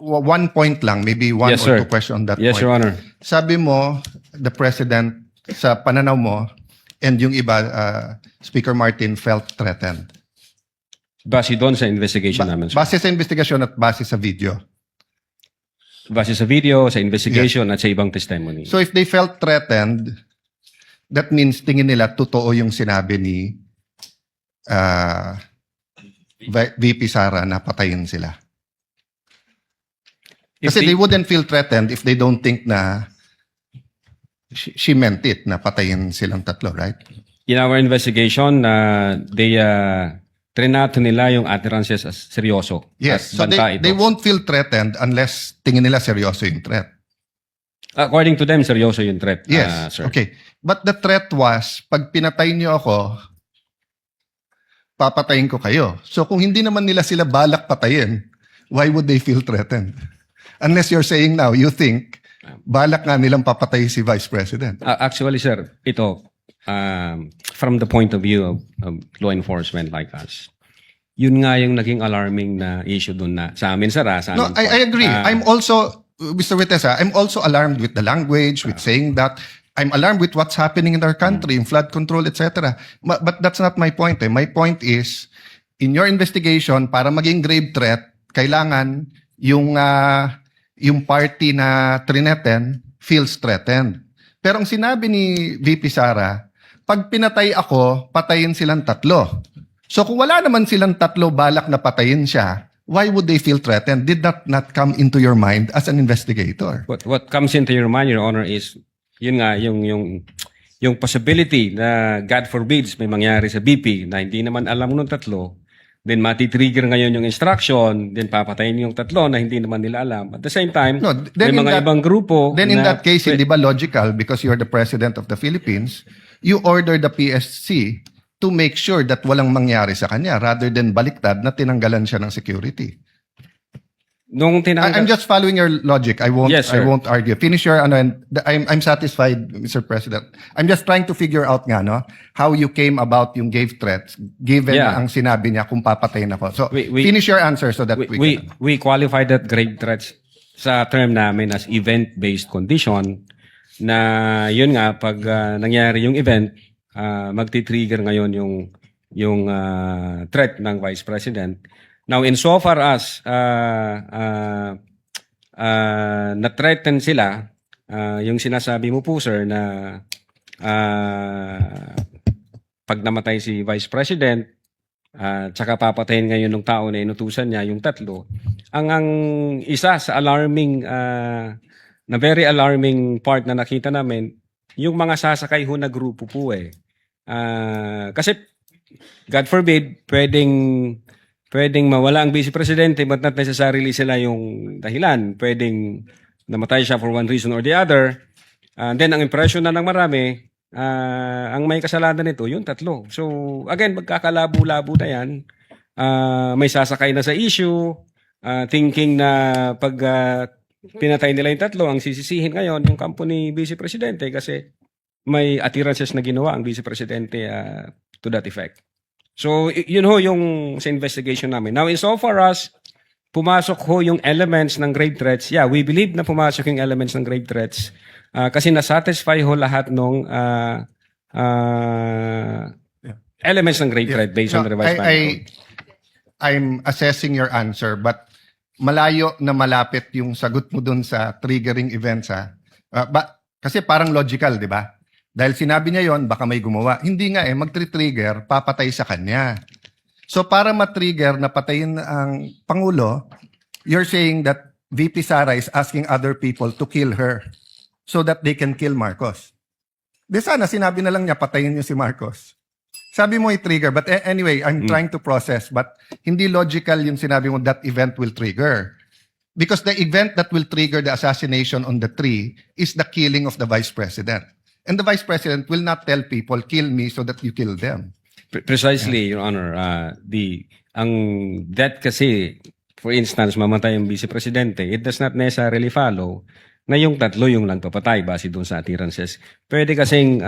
one point lang, maybe one Yes, or sir. two questions on that Yes, point. Your Honor. Sabi mo, the President, sa pananaw mo, and yung iba, Speaker Martin felt threatened. Base doon sa investigation namin, sir. Base sa investigasyon at base sa video. Base sa video, sa investigation, at sa ibang testimony. So if they felt threatened, that means tingin nila totoo yung sinabi ni VP Sara na patayin sila. Kasi they wouldn't feel threatened if they don't think na she meant it, na patayin silang tatlo, right? In our investigation, they trinato nila yung utterances as seryoso. Yes, At so banta they ito. won't feel threatened unless tingin nila seryoso yung threat. According to them, seryoso yung threat, Yes, sir. okay. But the threat was, pag pinatay niyo ako, papatayin ko kayo. So kung hindi naman nila sila balak patayin, why would they feel threatened? Unless you're saying now, you think, balak nga nilang papatay si Vice President. Actually, sir, ito, from the point of view of law enforcement like us, yun nga yung naging alarming na issue dun na sa amin, sir. Sa No, amin I agree. I'm also, Mr. Vitessa, I'm also alarmed with the language, with saying that. I'm alarmed with what's happening in our country, in flood control, etc. But that's not my point. My point is, in your investigation, para maging grave threat, kailangan yung party na trineten feels threatened. Pero ang sinabi ni VP Sara, pag pinatay ako, patayin silang tatlo. So kung wala naman silang tatlo balak na patayin siya, why would they feel threatened? Did that not come into your mind as an investigator? What comes into your mind, Your Honor, is yun nga, yung possibility na God forbids may mangyari sa BP na hindi naman alam nung tatlo, then matitrigger ngayon yung instruction, then papatayin yung tatlo na hindi naman nila alam. At the same time, No, may then in mga that- ibang grupo Then in na that case, hindi ba logical, because you're the President of the Philippines, you order the PSC to make sure that walang mangyari sa kanya rather than baliktad na tinanggalan siya ng security. nung I'm just following your logic. I won't Yes, I sir. won't argue. Finish your ano, and I'm satisfied, Mr. President. I'm just trying to figure out nga no how you came about yung grave threats given Yeah. ang sinabi niya kung papatayin ako. So We- finish your answer so that we can. we qualify that grave threats sa term namin as event-based condition na yun nga pag nangyari yung event magti-trigger ngayon yung threat ng Vice President. Now insofar as na-threaten sila yung sinasabi mo po sir na pag namatay si Vice President tsaka papatayin ngayon ng tao na inutusan niya, yung tatlo. Ang isa sa alarming, na very alarming part na nakita namin, yung mga sasakay ho na grupo po eh. Kasi, God forbid, pwedeng mawala ang Vice Presidente but not necessarily sila yung dahilan. Pwedeng namatay siya for one reason or the other. Then, ang impression na ng marami, ang may kasalanan nito, yung tatlo. So, again, magkakalabo-labo na yan. May sasakay na sa issue, thinking na pag pinatay nila yung tatlo, ang sisisihin ngayon yung kampo ni Vice Presidente kasi may attirances na ginawa ang Vice Presidente to that effect. So, yun ho yung sa investigation namin. Now, insofar as pumasok ho yung elements ng grave threats, yeah, we believe na pumasok yung elements ng grave threats kasi nasatisfy ho lahat ng elements ng grave threat based on the revised plan. I'm assessing your answer, but malayo na malapit yung sagot mo dun sa triggering events ha. Kasi parang logical, di ba? Dahil sinabi niya yon, baka may gumawa. Hindi nga mag-trigger, papatay sa kanya. So para matrigger na patayin ang Pangulo, you're saying that VP Sara is asking other people to kill her so that they can kill Marcos. Di sana sinabi na lang niya patayin niyo si Marcos. Sabi mo i-trigger, but anyway, I'm trying to process, but hindi logical yung sinabi mo that event will trigger. Because the event that will trigger the assassination on the tree is the killing of the Vice President. And the Vice President will not tell people, kill me so that you kill them. Precisely, Your Honor. Ang death kasi, for instance, mamatay yung Vice Presidente, it does not necessarily follow na yung tatlo yung lang papatay base doon sa attirances. Pwede kasing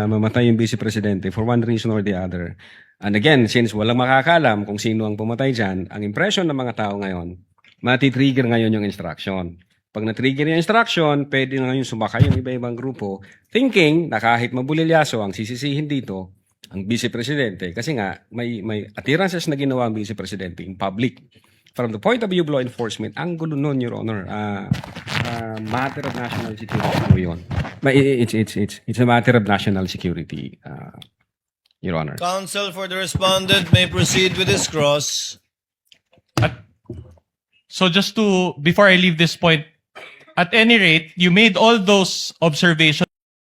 mamatay yung Vice Presidente for one reason or the other. And again, since walang makakalam kung sino ang pumatay dyan, ang impression ng mga tao ngayon, matitrigger ngayon yung instruction. Pag na-trigger yung instruction, pwede na ngayon sumakay yung iba-ibang grupo thinking na kahit mabulilyaso ang sisisihin dito ang Vice Presidente kasi nga may appearances na ginawa ang Vice Presidente in public. From the point of view of law enforcement, ang gulo nun, Your Honor, matter of national security po yun. It's a matter of national security, Your Honor. Counsel for the respondent may proceed with his cross. So just to, before I leave this point, at any rate, you made all those observations